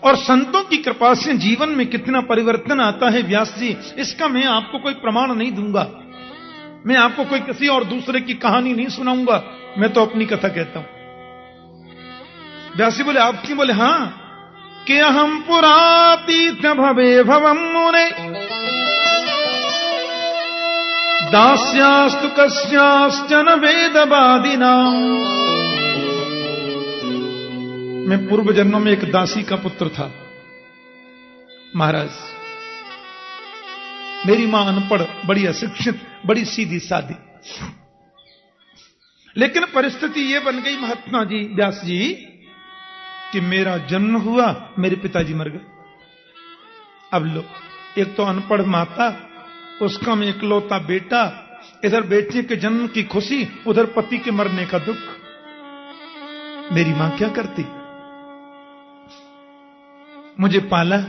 और संतों की कृपा से जीवन में कितना परिवर्तन आता है व्यास जी, इसका मैं आपको कोई प्रमाण नहीं दूंगा। मैं आपको कोई किसी और दूसरे की कहानी नहीं सुनाऊंगा, मैं तो अपनी कथा कहता हूं। व्यास जी बोले आप क्यों? बोले हां, कि अहम पुरातीत भवे भवम मुने दास्यास्तु कस्याश्चन वेदवादिनाम। मैं पूर्व जन्म में एक दासी का पुत्र था महाराज। मेरी मां अनपढ़, बड़ी अशिक्षित, बड़ी सीधी सादी, लेकिन परिस्थिति यह बन गई महात्मा जी, व्यास जी, कि मेरा जन्म हुआ, मेरे पिताजी मर गए। अब लो, एक तो अनपढ़ माता, उसका में इकलौता बेटा, इधर बेटे के जन्म की खुशी, उधर पति के मरने का दुख। मेरी मां क्या करती? मुझे पाला।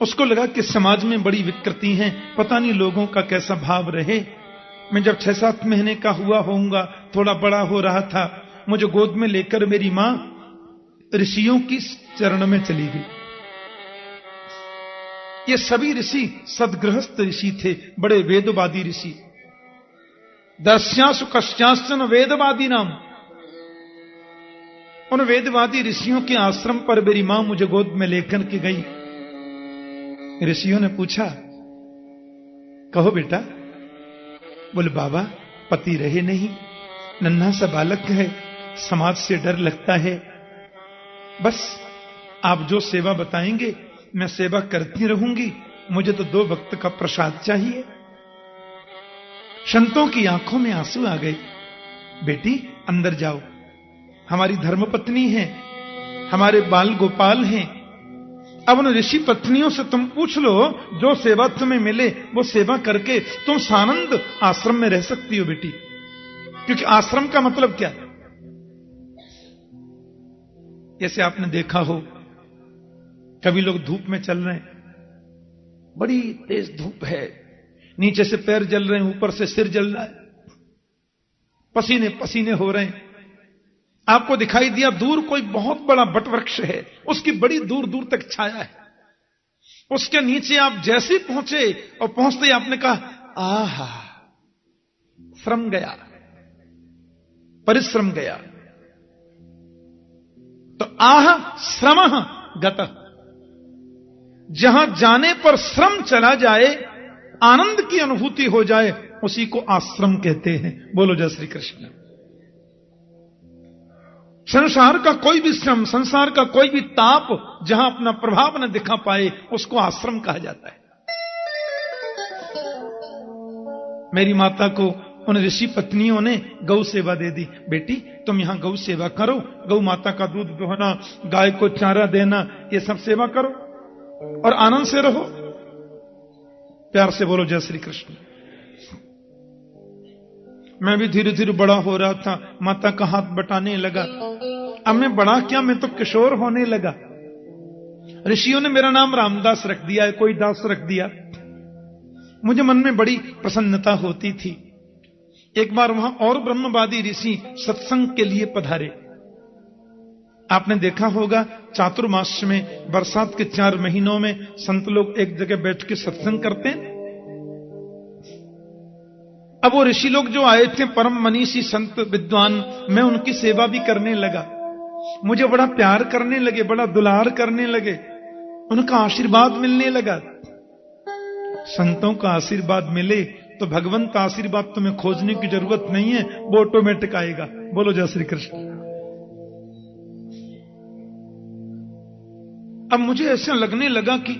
उसको लगा कि समाज में बड़ी विकृति है, पता नहीं लोगों का कैसा भाव रहे। मैं जब 6-7 महीने का हुआ होऊंगा, थोड़ा बड़ा हो रहा था, मुझे गोद में लेकर मेरी मां ऋषियों की चरण में चली गई। ये सभी ऋषि सदगृहस्थ ऋषि थे, बड़े वेदवादी ऋषि। दस्यासु कश्याश्चन वेदवादी नाम। उन वेदवादी ऋषियों के आश्रम पर मेरी मां मुझे गोद में लेकर के गई। ऋषियों ने पूछा, कहो बेटा। बोले बाबा, पति रहे नहीं, नन्हा सा बालक है, समाज से डर लगता है, बस आप जो सेवा बताएंगे मैं सेवा करती रहूंगी, मुझे तो 2 वक्त का प्रसाद चाहिए। संतों की आंखों में आंसू आ गए। बेटी अंदर जाओ, हमारी धर्मपत्नी है, हमारे बाल गोपाल हैं। अब उन ऋषि पत्नियों से तुम पूछ लो, जो सेवा तुम्हें मिले वो सेवा करके तुम सानंद आश्रम में रह सकती हो बेटी। क्योंकि आश्रम का मतलब क्या है? जैसे आपने देखा हो, कभी लोग धूप में चल रहे हैं, बड़ी तेज धूप है, नीचे से पैर जल रहे हैं, ऊपर से सिर जल रहा है, पसीने पसीने हो रहे हैं। आपको दिखाई दिया दूर कोई बहुत बड़ा वटवृक्ष है, उसकी बड़ी दूर दूर तक छाया है, उसके नीचे आप जैसे पहुंचे और पहुंचते ही आपने कहा आहा, श्रम गया, परिश्रम गया। तो आह श्रमः गतः, जहां जाने पर श्रम चला जाए, आनंद की अनुभूति हो जाए, उसी को आश्रम कहते हैं। बोलो जय श्री कृष्ण। संसार का कोई भी श्रम, संसार का कोई भी ताप जहां अपना प्रभाव न दिखा पाए, उसको आश्रम कहा जाता है। मेरी माता को उन ऋषि पत्नियों ने गौ सेवा दे दी। बेटी तुम यहां गौ सेवा करो, गौ माता का दूध दोहना, गाय को चारा देना, ये सब सेवा करो और आनंद से रहो। प्यार से बोलो जय श्री कृष्ण। मैं भी धीरे धीरे बड़ा हो रहा था, माता का हाथ बटाने लगा। अब मैं बड़ा क्या, मैं तो किशोर होने लगा। ऋषियों ने मेरा नाम रामदास रख दिया है, कोई दास रख दिया। मुझे मन में बड़ी प्रसन्नता होती थी। एक बार वहां और ब्रह्मवादी ऋषि सत्संग के लिए पधारे। आपने देखा होगा चातुर्मास में, बरसात के 4 महीनों में संत लोग एक जगह बैठ के सत्संग करते हैं। अब वो ऋषि लोग जो आए थे, परम मनीषी संत विद्वान, मैं उनकी सेवा भी करने लगा। मुझे बड़ा प्यार करने लगे, बड़ा दुलार करने लगे, उनका आशीर्वाद मिलने लगा। संतों का आशीर्वाद मिले तो भगवंत आशीर्वाद तुम्हें खोजने की जरूरत नहीं है, वो ऑटोमेटिक आएगा। बोलो जय श्री कृष्ण। अब मुझे ऐसा लगने लगा कि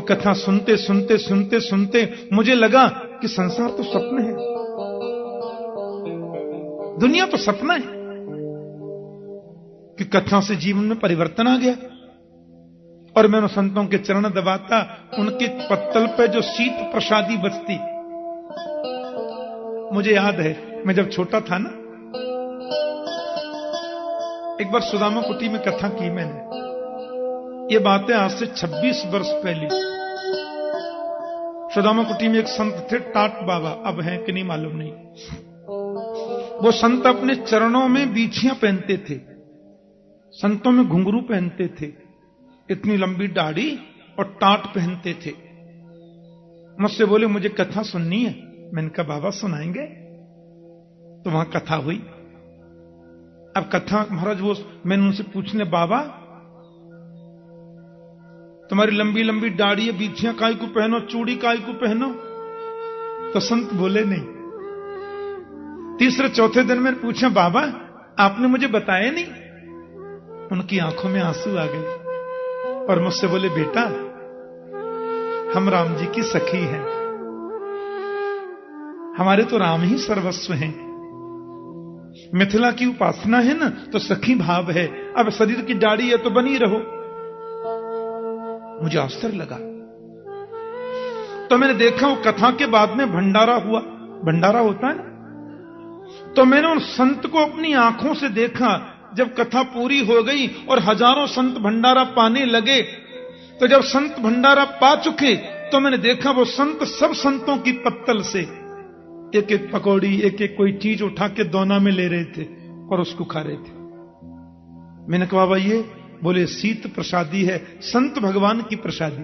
कथा सुनते सुनते सुनते सुनते मुझे लगा कि संसार तो सपना है, दुनिया तो सपना है। कि कथा से जीवन में परिवर्तन आ गया और मैं उन संतों के चरण दबाता, उनके पत्तल पे जो शीत प्रसादी बचती। मुझे याद है मैं जब छोटा था ना, एक बार सुदामा कुटी में कथा की मैंने। ये बातें आज से 26 वर्ष पहले। सुदामा कुटी में एक संत थे, टाट बाबा, अब हैं कि नहीं मालूम नहीं। वो संत अपने चरणों में बीछियां पहनते थे, संतों में घुंघरू पहनते थे, इतनी लंबी दाढ़ी और टाट पहनते थे। मुझसे बोले मुझे कथा सुननी है। मैंने कहा बाबा सुनाएंगे। तो वहां कथा हुई। अब कथा महाराज वो मैंने उनसे पूछने, बाबा तुम्हारी लंबी लंबी दाढ़ी है, बीछियां काय को पहनो, चूड़ी काय को पहनो? तो संत बोले नहीं। तीसरे चौथे दिन मैंने पूछा, बाबा आपने मुझे बताया नहीं? उनकी आंखों में आंसू आ गए और मुझसे बोले, बेटा हम राम जी की सखी हैं, हमारे तो राम ही सर्वस्व हैं। मिथिला की उपासना है ना, तो सखी भाव है। अब शरीर की दाढ़ी है तो बनी रहो। मुझे आश्चर्य लगा। तो मैंने देखा वो कथा के बाद में भंडारा हुआ। भंडारा होता है ना, तो मैंने उन संत को अपनी आंखों से देखा। जब कथा पूरी हो गई और हजारों संत भंडारा पाने लगे, तो जब संत भंडारा पा चुके तो मैंने देखा वो संत सब संतों की पत्तल से एक एक पकौड़ी, एक एक कोई चीज उठा के दोना में ले रहे थे और उसको खा रहे थे। मैंने कहा बाबा ये? बोले शीत प्रसादी है, संत भगवान की प्रसादी।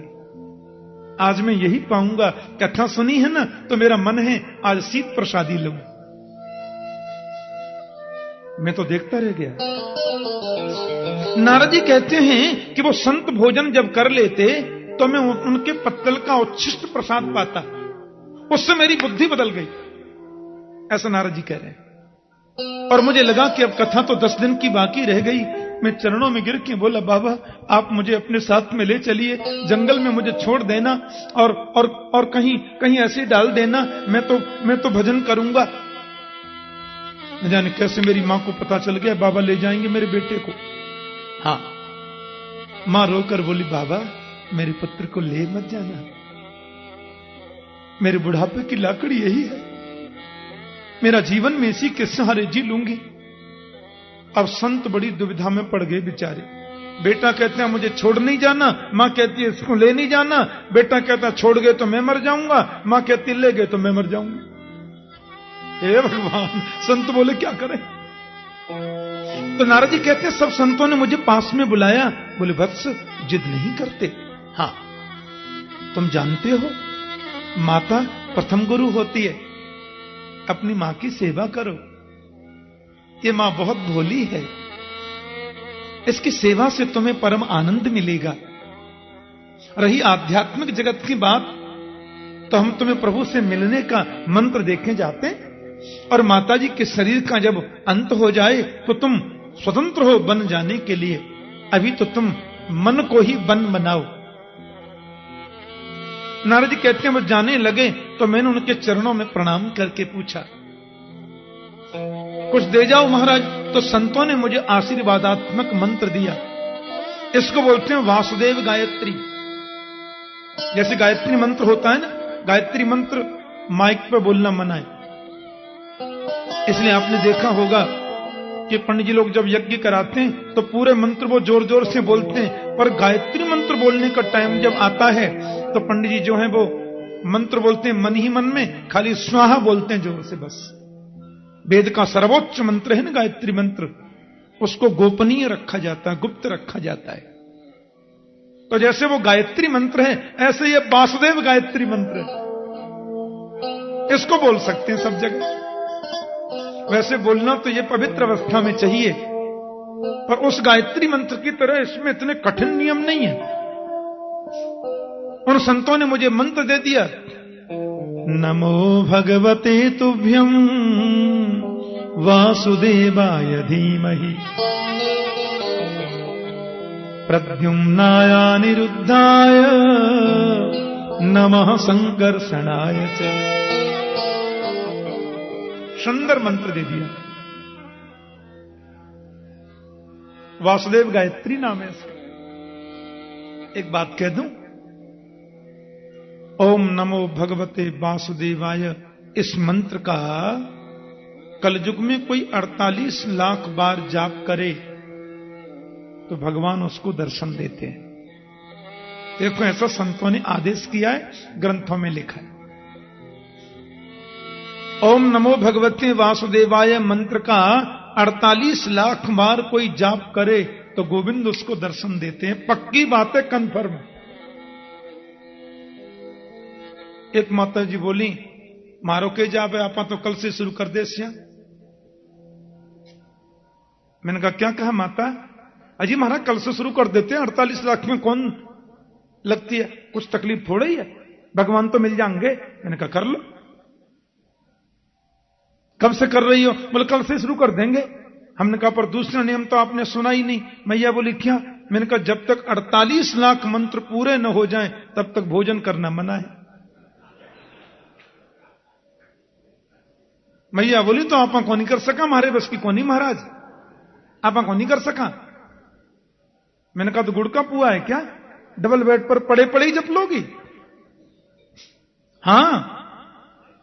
आज मैं यही पाऊंगा। कथा सुनी है ना, तो मेरा मन है आज शीत प्रसादी लूं। मैं तो देखता रह गया। नारद जी कहते हैं कि वो संत भोजन जब कर लेते तो मैं उनके पत्तल का उच्छिष्ट प्रसाद पाता, उससे मेरी बुद्धि बदल गई, ऐसा नारद जी कह रहे हैं। और मुझे लगा कि अब कथा तो 10 दिन की बाकी रह गई। मैं चरणों में गिर के बोला, बाबा आप मुझे अपने साथ में ले चलिए, जंगल में मुझे छोड़ देना और कहीं ऐसे डाल देना, मैं तो भजन करूंगा। न जाने कैसे मेरी मां को पता चल गया, बाबा ले जाएंगे मेरे बेटे को। हाँ, मां रोकर बोली, बाबा मेरे पुत्र को ले मत जाना, मेरे बुढ़ापे की लाकड़ी यही है, मेरा जीवन में इसी के सहारे जी लूंगी। अब संत बड़ी दुविधा में पड़ गए बेचारे। बेटा कहते हैं मुझे छोड़ नहीं जाना, मां कहती है इसको ले नहीं जाना। बेटा कहता छोड़ गए तो मैं मर जाऊंगा, मां कहती ले गए तो मैं मर जाऊंगा। हे भगवान, संत बोले क्या करें? तो नारद जी कहते हैं सब संतों ने मुझे पास में बुलाया। बोले वत्स जिद नहीं करते। हाँ तुम जानते हो माता प्रथम गुरु होती है, अपनी मां की सेवा करो। ये मां बहुत भोली है, इसकी सेवा से तुम्हें परम आनंद मिलेगा। रही आध्यात्मिक जगत की बात, तो हम तुम्हें प्रभु से मिलने का मंत्र देखने जाते हैं, और माताजी के शरीर का जब अंत हो जाए तो तुम स्वतंत्र हो बन जाने के लिए। अभी तो तुम मन को ही बन बनाओ। नारद जी कहते हैं वो जाने लगे तो मैंने उनके चरणों में प्रणाम करके पूछा, कुछ दे जाओ महाराज। तो संतों ने मुझे आशीर्वादात्मक मंत्र दिया। इसको बोलते हैं वासुदेव गायत्री। जैसे गायत्री मंत्र होता है ना, गायत्री मंत्र माइक पे बोलना मना है, इसलिए आपने देखा होगा कि पंडित जी लोग जब यज्ञ कराते हैं तो पूरे मंत्र वो जोर जोर से बोलते हैं, पर गायत्री मंत्र बोलने का टाइम जब आता है तो पंडित जी जो हैं वो मंत्र बोलते हैं मन ही मन में, खाली स्वाहा बोलते हैं जोर से बस। वेद का सर्वोच्च मंत्र है ना गायत्री मंत्र, उसको गोपनीय रखा जाता है, गुप्त रखा जाता है। तो जैसे वो गायत्री मंत्र है, ऐसे ये वासुदेव गायत्री मंत्र है, इसको बोल सकते हैं सब जगह। वैसे बोलना तो ये पवित्र अवस्था में चाहिए, पर उस गायत्री मंत्र की तरह इसमें इतने कठिन नियम नहीं है। उन संतों ने मुझे मंत्र दे दिया, नमो भगवते तुभ्यं वासुदेवाय धीमहि प्रद्युम्नाय अनिरुद्धाय नमः संकर्षणाय च। सुंदर मंत्र दे दिया। वासुदेव गायत्री नाम है इसका। एक बात कह दूं, ओम नमो भगवते वासुदेवाय, इस मंत्र का कलयुग में कोई 48 लाख बार जाप करे तो भगवान उसको दर्शन देते हैं। देखो ऐसा संतों ने आदेश किया है, ग्रंथों में लिखा है। ओम नमो भगवते वासुदेवाय मंत्र का 48 लाख बार कोई जाप करे तो गोविंद उसको दर्शन देते हैं। पक्की बात है, कन्फर्म। एक माता जी बोली, मारो के जाप है, आपा तो कल से शुरू कर दे सिया। मैंने कहा क्या कहा माता? अजी महाराज कल से शुरू कर देते हैं, 48 लाख में कौन लगती है, कुछ तकलीफ थोड़ा ही है, भगवान तो मिल जाएंगे। मैंने कहा कर लो। कब से कर रही हो? बोले कल से शुरू कर देंगे। हमने कहा पर दूसरा नियम तो आपने सुना ही नहीं। मैया बोली क्या? मैंने कहा जब तक 48 लाख मंत्र पूरे न हो जाएं तब तक भोजन करना मना है। मैया बोली तो आपा को नहीं कर सका, हमारे बस की कौन नहीं महाराज, आपा को नहीं कर सका। मैंने कहा तो गुड़ का पुआ है क्या, डबल बेड पर पड़े पड़े ही जप लोगी? हां,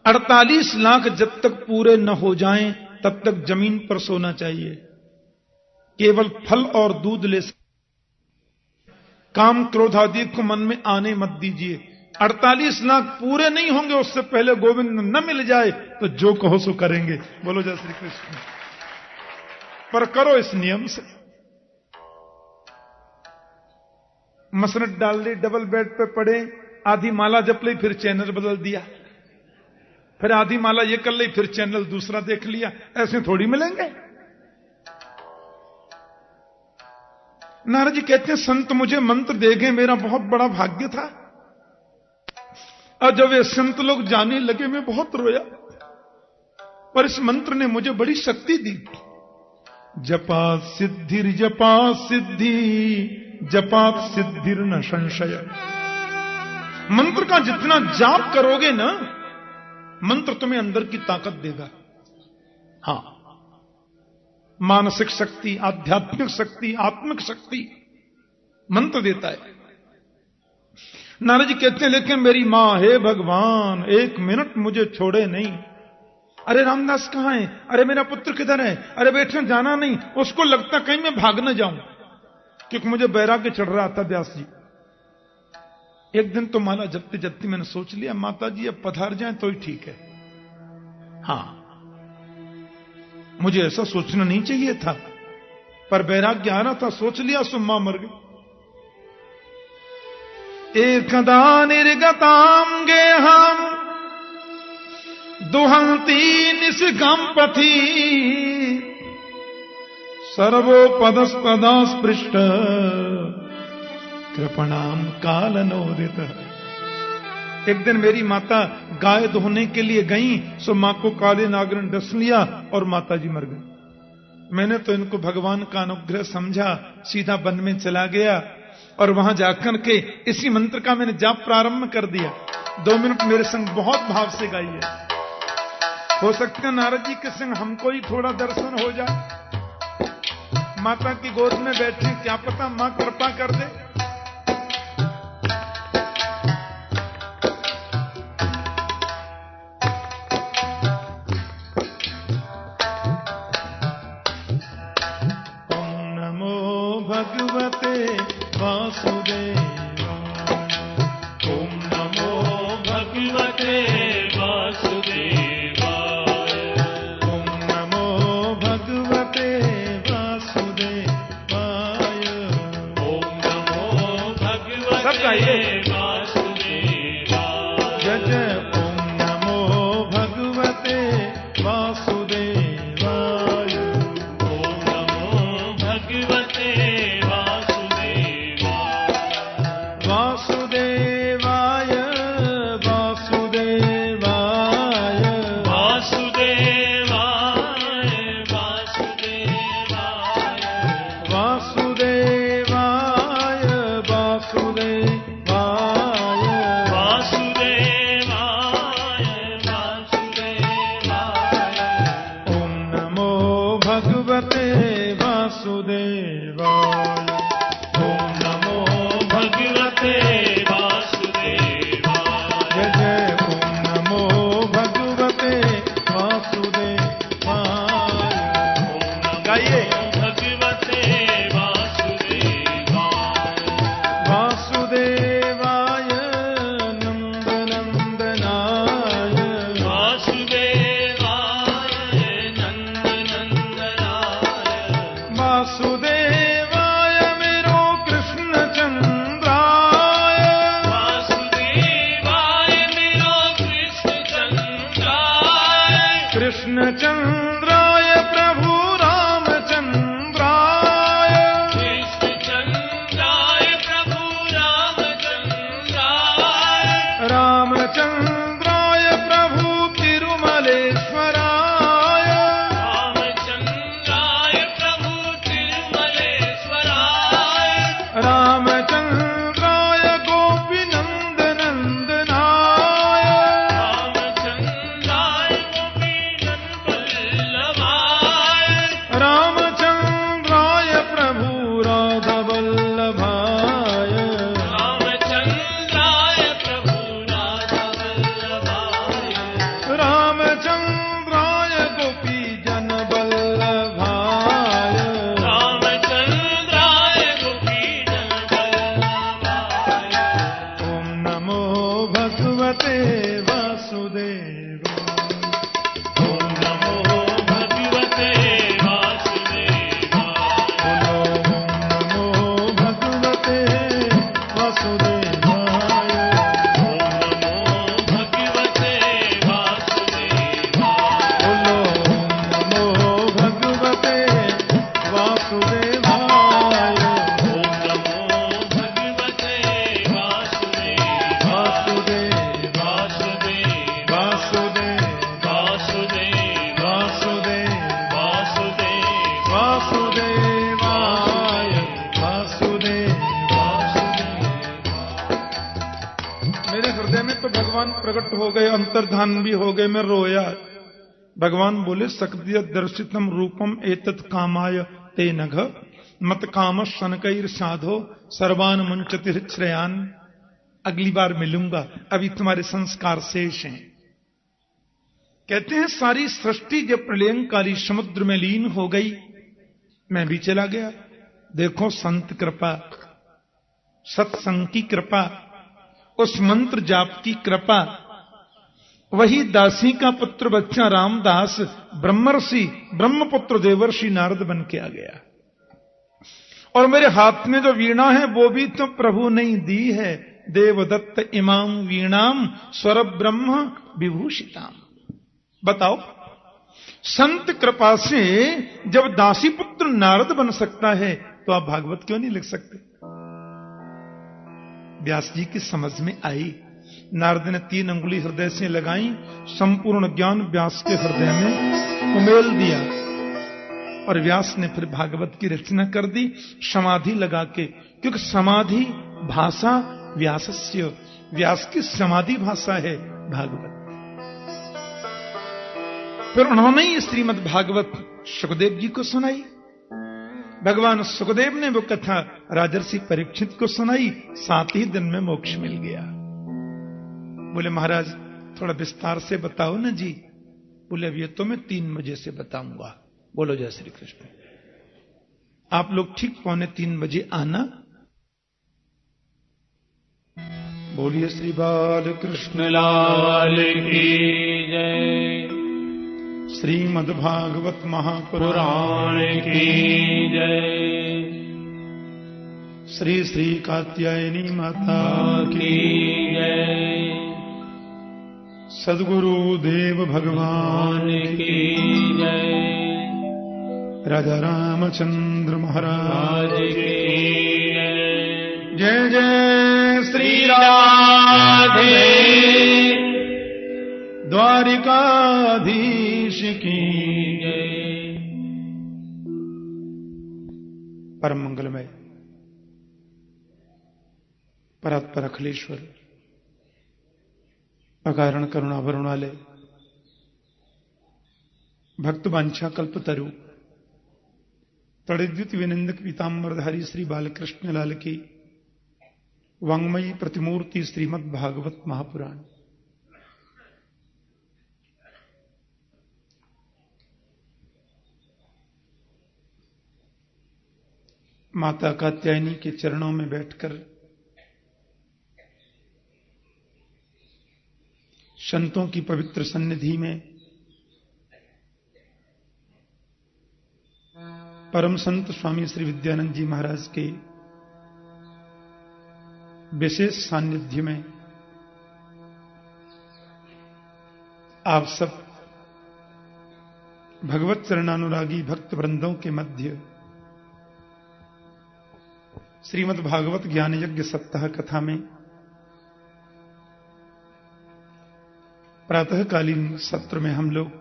48 लाख जब तक पूरे न हो जाएं तब तक जमीन पर सोना चाहिए, केवल फल और दूध ले। काम क्रोध आदि को मन में आने मत दीजिए। 48 लाख पूरे नहीं होंगे उससे पहले गोविंद न मिल जाए तो जो कहो सो करेंगे। बोलो जय श्री कृष्ण। पर करो इस नियम से। मसरत डाल दी, डबल बेड पे पड़े, आधी माला जप ली, फिर चैनल बदल दिया, फिर आधी माला ये कर ली, फिर चैनल दूसरा देख लिया। ऐसे थोड़ी मिलेंगे। नारद जी कहते हैं संत मुझे मंत्र दे गए, मेरा बहुत बड़ा भाग्य था। और जब ये संत लोग जाने लगे मैं बहुत रोया, पर इस मंत्र ने मुझे बड़ी शक्ति दी। जपा सिद्धिर जपा सिद्धि, जपात सिद्धिर न संशय। मंत्र का जितना जाप करोगे ना, मंत्र तुम्हें अंदर की ताकत देगा। हां, मानसिक शक्ति, आध्यात्मिक शक्ति, आत्मिक शक्ति मंत्र देता है। नारद जी कहते हैं लेकिन मेरी मां, हे भगवान एक मिनट मुझे छोड़े नहीं। अरे रामदास कहां है, अरे मेरा पुत्र किधर है, अरे बेटे जाना नहीं। उसको लगता कहीं मैं भाग न जाऊं, क्योंकि मुझे बैराग्य चढ़ रहा था। व्यास जी एक दिन तो माला जपते जपते मैंने सोच लिया माता जी अब पधार जाएं तो ही ठीक है। हां, मुझे ऐसा सोचना नहीं चाहिए था, पर बैराग्य आ रहा था, सोच लिया, सो मां मर गई। एकदा निर्गताम गेहम दुहंती निष्कंपथि, सर्वोपदस्पदा स्पृष्ट कृपणाम कालनोदित। एक दिन मेरी माता गाय धोने के लिए गई, सो मां को काले नागर ने डस लिया और माता जी मर गई। मैंने तो इनको भगवान का अनुग्रह समझा, सीधा वन में चला गया और वहां जाकर के इसी मंत्र का मैंने जाप प्रारंभ कर दिया। 2 मिनट मेरे संग बहुत भाव से गाइए। हो सकता है नारद जी के संग हमको ही थोड़ा दर्शन हो जाए। माता की गोद में बैठे, क्या पता मां कृपा कर दे। भगवते वासुदेवाय, ओम नमो भगवते वासुदेवाय, ओम नमो भगवते वासुदेवाय, ओम नमो भगवते वासुदेवाय, जय जय ओम नमो भगवते वासुदेवाय, ओम नमो भगवते वासुदेवाय, वासुदेवाय, वासुदेवाय, वासुदेवाय, वासुदेवाय, वासुदेवाय, वासुदेवाय, ओम नमो भगवते वासुदेवाय, ओम नमो भगवते वासुदेवाय, जय जय ओम नमो भगवते वासुदेवाय, गाइए भगवते वासुदेवाय, वासुदेवाय नंदनंदनाय, वासुदेवाय नंदनंदनाय, वासुदेवाय मेरो कृष्ण चंद्राय, वासुदेवाय मेरो कृष्ण चंद्राय, कृष्ण चंद्राय प्रभु रामचंद्राय, कृष्ण चंद्राय प्रभु रामचंद्राय, रामचंद्राय प्रभु तिरुमलेश्वराय, रामचंद्राय प्रभु तिरुमलेश्वराय, रामचंद्राय गोपीनंदनंदनाय, रामचंद्राय गोपीनंदवल्लभाय, रामचंद्राय प्रभु राघवल्लभाय, रामचंद्राय प्रभु राघवल्लभाय, रामचंद्राय गोपीजन वल्लभाय, रामचंद्राय गोपीजनवल्लभाय। ओम नमो भगवते वासुदेवाय। ओम नमो भगवते वासुदेवाय। बोलो ओम नमो भगवते वासुदेवाय। ओम नमो भगवते वासुदेवाय। बोलो ओम नमो भगवते वासुदेवाय। ओम नमो भगवते वासुदेवाय। वासुदेव वासुदेव वासुदेव वासुदेव वासुदेव वासुदेव वासुदेवाय वासुदेव वासुदेव। मेरे हृदय में तो भगवान प्रकट हो गए, अंतर्धान भी हो गए, मैं रोया। भगवान बोले सक्दिय दर्शितम रूपम एतत् कामाय ते नघ मत काम शनकैर साधो सर्वान मुंचति श्रेयान। अगली बार मिलूंगा, अभी तुम्हारे संस्कार शेष हैं। कहते हैं सारी सृष्टि जब प्रलयंकाली समुद्र में लीन हो गई, मैं भी चला गया। देखो संत कृपा, सत्संग की कृपा, उस मंत्र जाप की कृपा। वही दासी का पुत्र बच्चा रामदास ब्रह्मर्षि ब्रह्मपुत्र देवर्षि नारद बन के आ गया। और मेरे हाथ में जो वीणा है वो भी तो प्रभु ने दी है। देवदत्त इमाम वीणाम स्वर ब्रह्म विभूषिताम। बताओ, संत कृपा से जब दासी पुत्र नारद बन सकता है तो आप भागवत क्यों नहीं लिख सकते? व्यास जी की समझ में आई। नारद ने 3 अंगुली हृदय से लगाई, संपूर्ण ज्ञान व्यास के हृदय में उमेल दिया और व्यास ने फिर भागवत की रचना कर दी समाधि लगा के। क्योंकि समाधि भाषा व्यासस्य, व्यास की समाधि भाषा है भागवत। फिर उन्होंने ही श्रीमद् भागवत सुखदेव जी को सुनाई। भगवान सुखदेव ने वो कथा राजर्षि परीक्षित को सुनाई, 7 ही दिन में मोक्ष मिल गया। बोले महाराज थोड़ा विस्तार से बताओ ना जी। बोले अब ये तो मैं 3 बजे से बताऊंगा। बोलो जय श्री कृष्ण। आप लोग ठीक 2:45 बजे आना। बोलिए श्री बाल कृष्ण लाल की जय। श्रीमद् भागवत महापुराण पुराण की जय। श्री श्री कात्यायनी माता की जय। सद्गुरु देव भगवान की जय। राजा रामचंद्र महाराज की जय। जय जय श्री राधे द्वारिकाधीश की जय। परम मंगलमय परात्पर अखिलेश्वर अकारण करुणा वरुणालय भक्त वांछा कल्पतरु तड़िद्युत विनिंदक पीताम्बरधारी श्री बालकृष्ण लाल की वांग्मयी प्रतिमूर्ति श्रीमद् भागवत महापुराण। माता कात्यायनी के चरणों में बैठकर संतों की पवित्र सन्निधि में परम संत स्वामी श्री विद्यानंद जी महाराज के विशेष सानिध्य में आप सब भगवत चरणानुरागी भक्त वृंदों के मध्य श्रीमद् भागवत ज्ञान यज्ञ सप्ताह कथा में प्रातःकालीन सत्र में हम लोग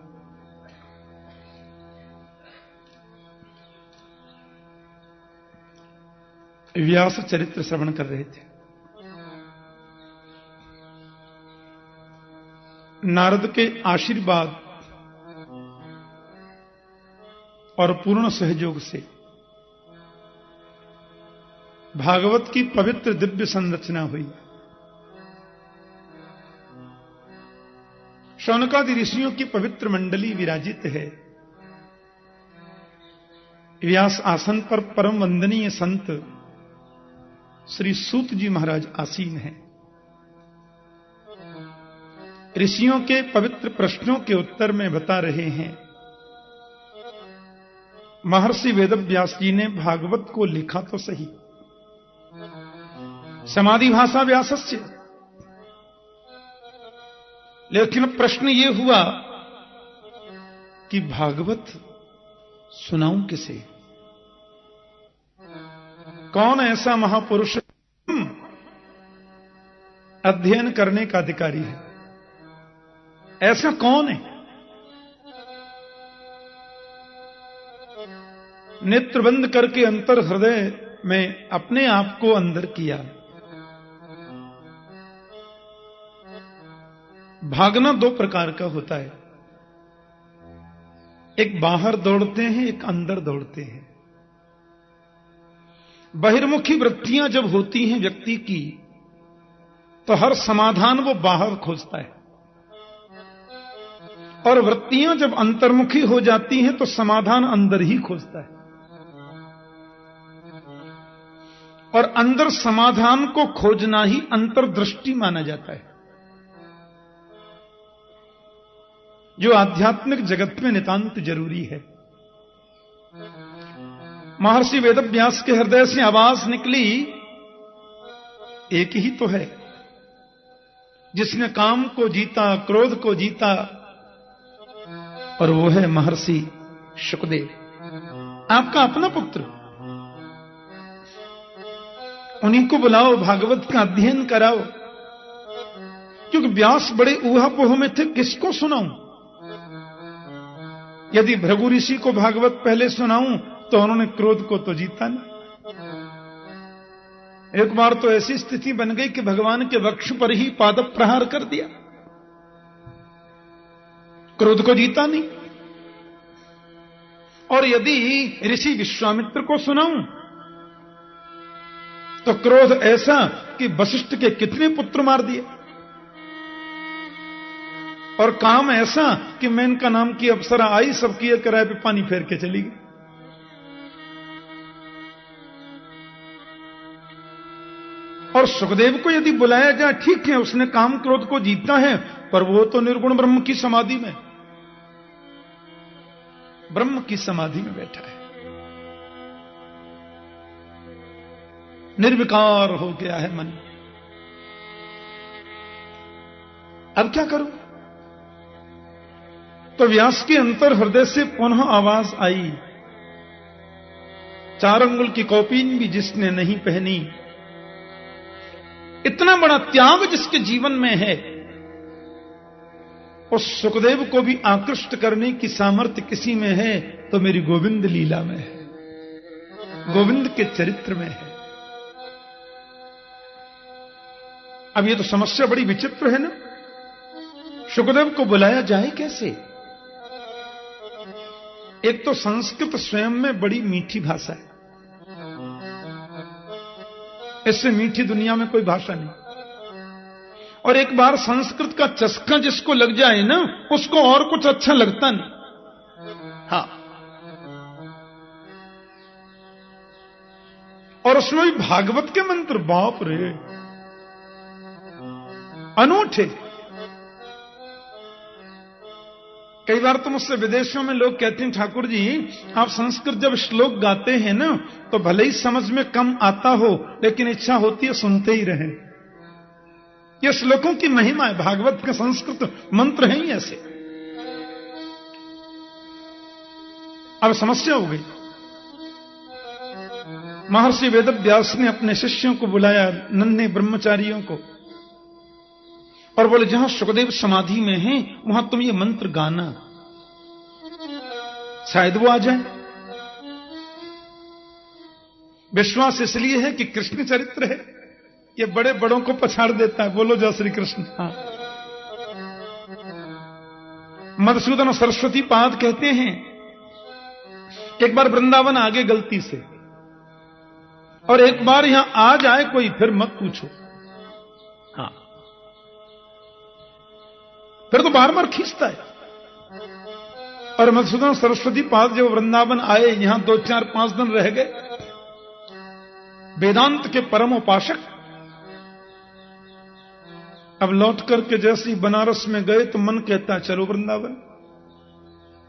व्यास चरित्र श्रवण कर रहे थे। नारद के आशीर्वाद और पूर्ण सहयोग से भागवत की पवित्र दिव्य संरचना हुई। शौनकादि ऋषियों की पवित्र मंडली विराजित है। व्यास आसन पर परम वंदनीय संत श्री सूत जी महाराज आसीन हैं। ऋषियों के पवित्र प्रश्नों के उत्तर में बता रहे हैं। महर्षि वेदव्यास जी ने भागवत को लिखा तो सही, समाधि भाषा व्यासस्य, लेकिन प्रश्न यह हुआ कि भागवत सुनाऊं किसे? कौन ऐसा महापुरुष अध्ययन करने का अधिकारी है? ऐसा कौन है? नेत्र बंद करके अंतर हृदय में अपने आप को अंदर किया। भागना दो प्रकार का होता है, एक बाहर दौड़ते हैं, एक अंदर दौड़ते हैं। बहिर्मुखी वृत्तियां जब होती हैं व्यक्ति की, तो हर समाधान वो बाहर खोजता है, और वृत्तियां जब अंतर्मुखी हो जाती हैं तो समाधान अंदर ही खोजता है। और अंदर समाधान को खोजना ही अंतर्दृष्टि माना जाता है, जो आध्यात्मिक जगत में नितांत जरूरी है। महर्षि वेदव्यास के हृदय से आवाज निकली, एक ही तो है जिसने काम को जीता, क्रोध को जीता, और वो है महर्षि शुकदेव, आपका अपना पुत्र। उन्हीं को बुलाओ, भागवत का अध्ययन कराओ। क्योंकि व्यास बड़े ऊहापोह में थे, किसको सुनाऊं? यदि भृगु ऋषि को भागवत पहले सुनाऊं तो उन्होंने क्रोध को तो जीता नहीं। एक बार तो ऐसी स्थिति बन गई कि भगवान के वक्ष पर ही पाद प्रहार कर दिया, क्रोध को जीता नहीं। और यदि ऋषि विश्वामित्र को सुनाऊं तो क्रोध ऐसा कि वशिष्ठ के कितने पुत्र मार दिए, और काम ऐसा कि मेनका नाम की अप्सरा आई, सबकी एक किराए पे पानी फेर के चली गई। और सुखदेव को यदि बुलाया जाए, ठीक है उसने काम क्रोध को जीता है, पर वो तो निर्गुण ब्रह्म की समाधि में, ब्रह्म की समाधि में बैठा है, निर्विकार हो गया है मन। अब क्या करूं? तो व्यास के अंतर हृदय से पुनः आवाज आई, 4 अंगुल की कौपीन भी जिसने नहीं पहनी, इतना बड़ा त्याग जिसके जीवन में है, उस सुखदेव को भी आकृष्ट करने की सामर्थ्य किसी में है तो मेरी गोविंद लीला में है, गोविंद के चरित्र में है। अब ये तो समस्या बड़ी विचित्र है ना, सुखदेव को बुलाया जाए कैसे? एक तो संस्कृत स्वयं में बड़ी मीठी भाषा है, इससे मीठी दुनिया में कोई भाषा नहीं। और एक बार संस्कृत का चस्का जिसको लग जाए ना, उसको और कुछ अच्छा लगता नहीं। हां, और उसमें भी भागवत के मंत्र, बाप रे, अनूठे। कई बार तो मुझसे विदेशों में लोग कहते हैं, ठाकुर जी आप संस्कृत जब श्लोक गाते हैं ना तो भले ही समझ में कम आता हो, लेकिन इच्छा होती है सुनते ही रहें। ये श्लोकों की महिमा है, भागवत के संस्कृत मंत्र हैं ही ऐसे। अब समस्या हो गई। महर्षि वेदव्यास ने अपने शिष्यों को बुलाया, नन्हे ब्रह्मचारियों को, और बोले जहां सुखदेव समाधि में हैं वहां तुम ये मंत्र गाना, शायद वो आ जाए। विश्वास इसलिए है कि कृष्ण चरित्र है, ये बड़े बड़ों को पछाड़ देता है। बोलो जय श्री कृष्ण। हाँ। मधुसूदन सरस्वती पाद कहते हैं, एक बार वृंदावन आगे गलती से, और एक बार यहां आ जाए कोई फिर मत पूछो। हाँ, फिर तो बार बार खींचता है। और मधुसूदन सरस्वती पाद जब वृंदावन आए, यहां 2, 4, 5 दिन रह गए। वेदांत के परम उपासक अब लौट करके जैसे ही बनारस में गए तो मन कहता चलो वृंदावन,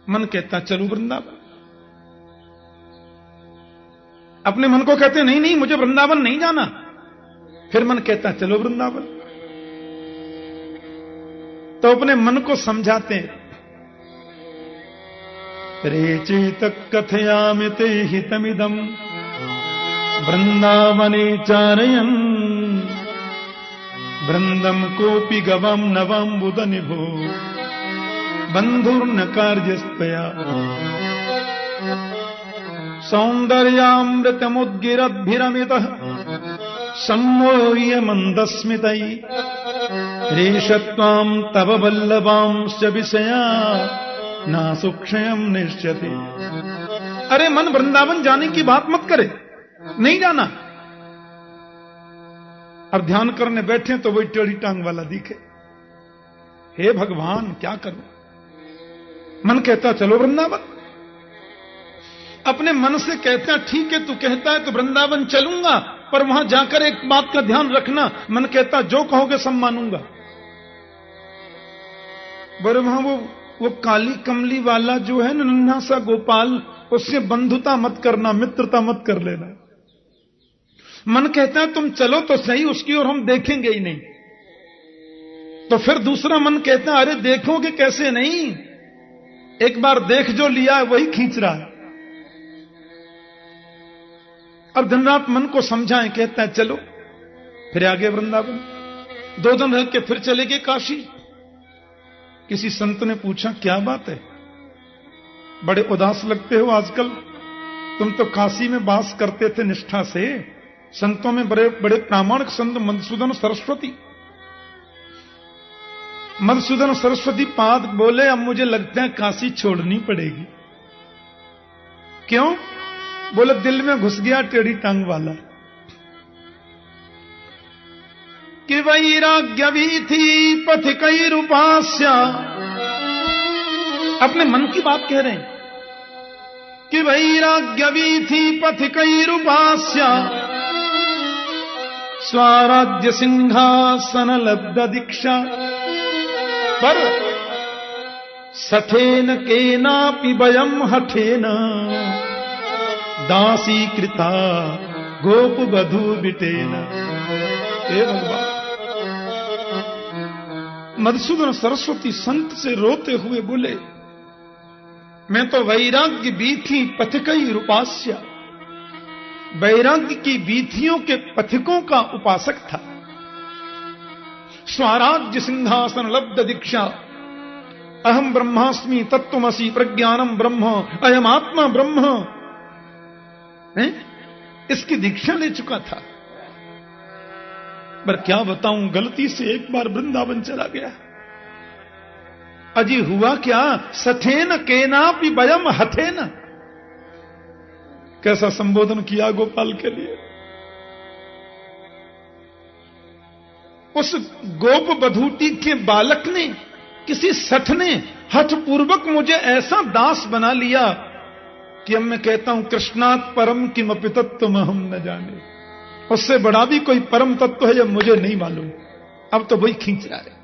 मन कहता चलो वृंदावन। अपने मन को कहते नहीं नहीं मुझे वृंदावन नहीं जाना, फिर मन कहता चलो वृंदावन। तो अपने मन को समझाते रेचेत कथयामिते हितमिदम वृंदावने चारयन् वृंदम कोपि गवम नवम बुध निभो बंधुर्न कार्यस्तया सौंदर्यामृतमुद्गिरद्भिरमितः सम्मोह्य मंदस्मितै रेषत्वां तव वल्लभांश्च विषया ना सुक्षयम निश्चते। अरे मन वृंदावन जाने की बात मत करे, नहीं जाना। अब ध्यान करने बैठे तो वही टेढ़ी टांग वाला दिखे। हे भगवान क्या करूं? मन कहता चलो वृंदावन, अपने मन से कहता ठीक है तू कहता है तो वृंदावन चलूंगा, पर वहां जाकर एक बात का ध्यान रखना। मन कहता जो कहोगे सब मानूंगा। बोले वहां वो काली कमली वाला जो है ना नन्हा सा गोपाल, उससे बंधुता मत करना, मित्रता मत कर लेना। मन कहता है तुम चलो तो सही, उसकी ओर हम देखेंगे ही नहीं। तो फिर दूसरा मन कहता है अरे देखोगे कैसे नहीं, एक बार देख जो लिया है वही खींच रहा है। अब दिन रात मन को समझाएं, कहता है चलो, फिर आगे वृंदावन। 2 दिन रह के फिर चले गए काशी। किसी संत ने पूछा क्या बात है, बड़े उदास लगते हो आजकल, तुम तो काशी में वास करते थे निष्ठा से। संतों में बड़े बड़े प्रामाणिक संत मधुसूदन सरस्वती। मधुसूदन सरस्वती पाद बोले अब मुझे लगता है काशी छोड़नी पड़ेगी। क्यों? बोले दिल में घुस गया टेढ़ी टांग वाला कि वैराग्य वीथि पथिकैरुपास्य। अपने मन की बात कह रहे हैं कि वैराग्य वीथि पथिकैरुपास्य स्वराज्य सिंहासन लब्ध दीक्षा पर सठेन केनापि वयम हठेन दासी कृता गोप बधू बिटेन। हे भगवान, मधुसूदन सरस्वती संत से रोते हुए बोले मैं तो वैराग्य बीथी पथिकई रूपास्य, वैराग्य की बीथियों के पथिकों का उपासक था। स्वराज्य सिंहासन लब्ध दीक्षा अहम ब्रह्मास्मि तत्त्वमसि प्रज्ञानम ब्रह्म अयम आत्मा ब्रह्म, इसकी दीक्षा ले चुका था। पर क्या बताऊं, गलती से एक बार वृंदावन चला गया। अजी हुआ क्या, सठेन केनापि वयम हठेन। कैसा संबोधन किया गोपाल के लिए। उस गोप बधूटी के बालक ने, किसी सठ ने हठ पूर्वक मुझे ऐसा दास बना लिया कि अब मैं कहता हूं कृष्णात् परम किमपि तत्त्वमहं न जाने। उससे बड़ा भी कोई परम तत्व है जब मुझे नहीं मालूम। अब तो वही खींच रहा है।